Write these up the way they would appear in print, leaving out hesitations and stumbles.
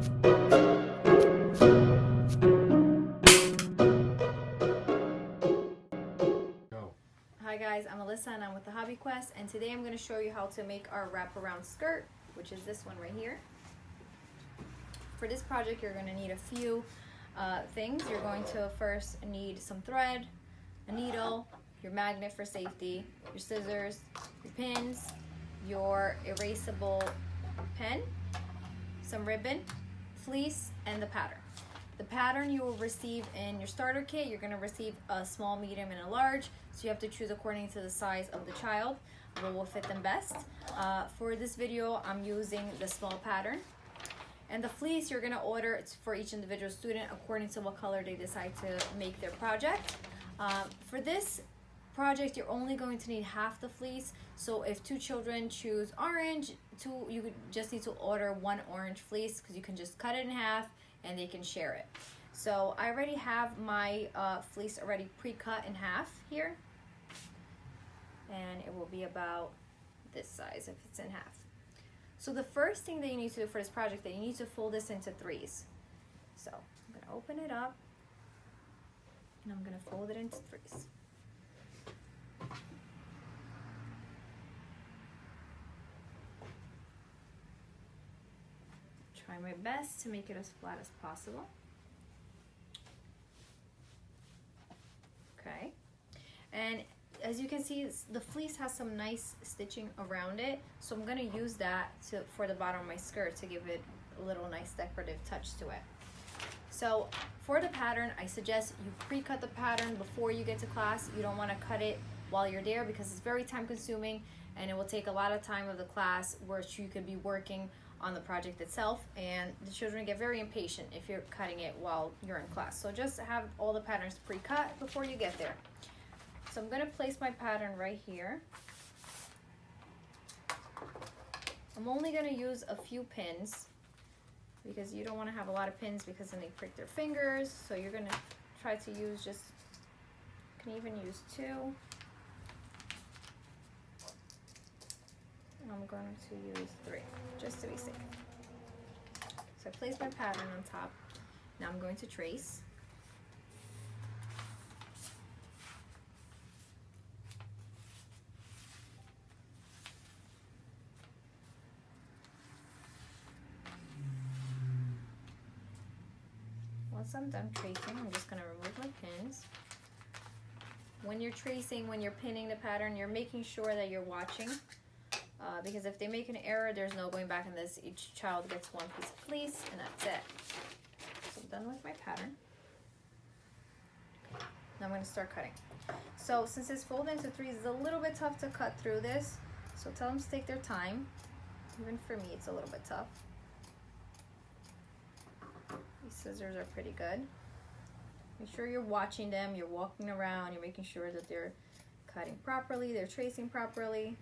Hi guys, I'm Alyssa and I'm with the Hobby Quest, and today I'm going to show you how to make our wraparound skirt, which is this one right here. For this project you're going to need a few things. You're going to first need some thread, a needle, your magnet for safety, your scissors, your pins, your erasable pen, some ribbon, fleece, and the pattern. The pattern you will receive in your starter kit, you're going to receive a small, medium, and a large, so you have to choose according to the size of the child, what will fit them best. For this video, I'm using the small pattern. And the fleece you're going to order for each individual student according to what color they decide to make their project. For this project, you're only going to need half the fleece, so if two children choose orange, you could just need to order one orange fleece because you can just cut it in half and they can share it. So I already have my fleece already pre-cut in half here, and it will be about this size if it's in half. So the first thing that you need to do for this project, that you need to fold this into threes. So I'm going to open it up and I'm going to fold it into threes. Try my best to make it as flat as possible. Okay, and as you can see, the fleece has some nice stitching around it, so I'm going to use that for the bottom of my skirt to give it a little nice decorative touch to it. So for the pattern, I suggest you pre-cut the pattern before you get to class. You don't want to cut it while you're there because it's very time consuming and it will take a lot of time of the class, which you could be working on the project itself, and the children get very impatient if you're cutting it while you're in class. So just have all the patterns pre-cut before you get there. So I'm going to place my pattern right here. I'm only going to use a few pins because you don't want to have a lot of pins because then they prick their fingers. So you're going to try to use just, you can even use 2. I'm going to use 3 just to be safe. So I place my pattern on top. Now I'm going to trace. Once I'm done tracing, I'm just going to remove my pins. When you're tracing, when you're pinning the pattern, you're making sure that you're watching. Because if they make an error, there's no going back in this. Each child gets one piece of fleece, and that's it. So I'm done with my pattern. Now I'm going to start cutting. So since it's folded into threes, it's a little bit tough to cut through this. So tell them to take their time. Even for me, it's a little bit tough. These scissors are pretty good. Make sure you're watching them, you're walking around, you're making sure that they're cutting properly, they're tracing properly.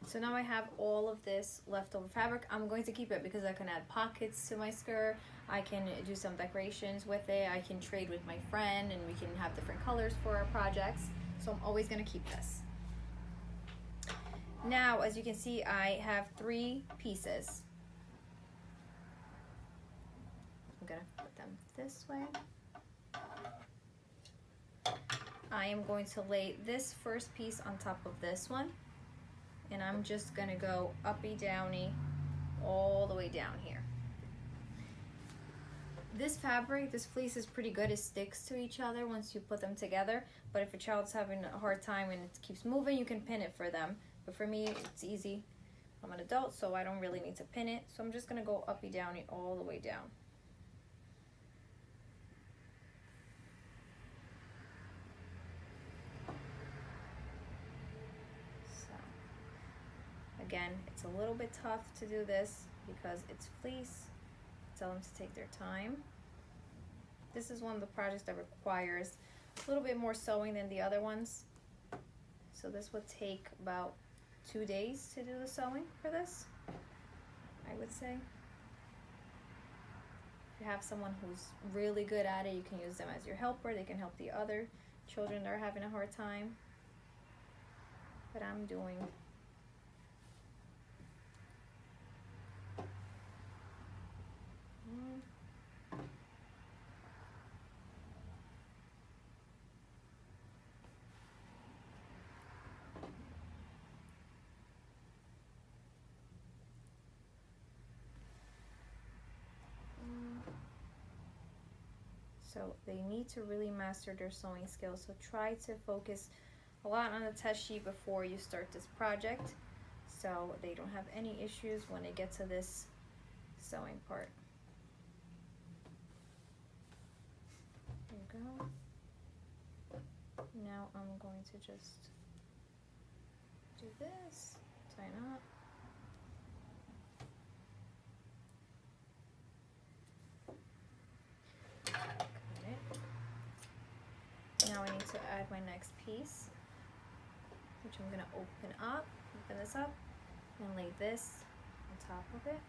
So now I have all of this leftover fabric. I'm going to keep it because I can add pockets to my skirt. I can do some decorations with it. I can trade with my friend and we can have different colors for our projects. So I'm always going to keep this. Now, as you can see, I have 3 pieces. I'm going to put them this way. I am going to lay this first piece on top of this one. And I'm just gonna go uppy downy all the way down here. This fabric, this fleece is pretty good. It sticks to each other once you put them together. But if a child's having a hard time and it keeps moving, you can pin it for them. But for me, it's easy. I'm an adult, so I don't really need to pin it. So I'm just gonna go uppy downy all the way down. Again, it's a little bit tough to do this because it's fleece. Tell them to take their time. This is one of the projects that requires a little bit more sewing than the other ones. So this would take about 2 days to do the sewing for this, I would say. If you have someone who's really good at it, you can use them as your helper. They can help the other children that are having a hard time. But I'm doing so they need to really master their sewing skills. So try to focus a lot on the test sheet before you start this project, so they don't have any issues when they get to this sewing part. There you go. Now I'm going to just do this, tie it up. Now I need to add my next piece, which I'm going to open this up, and lay this on top of it.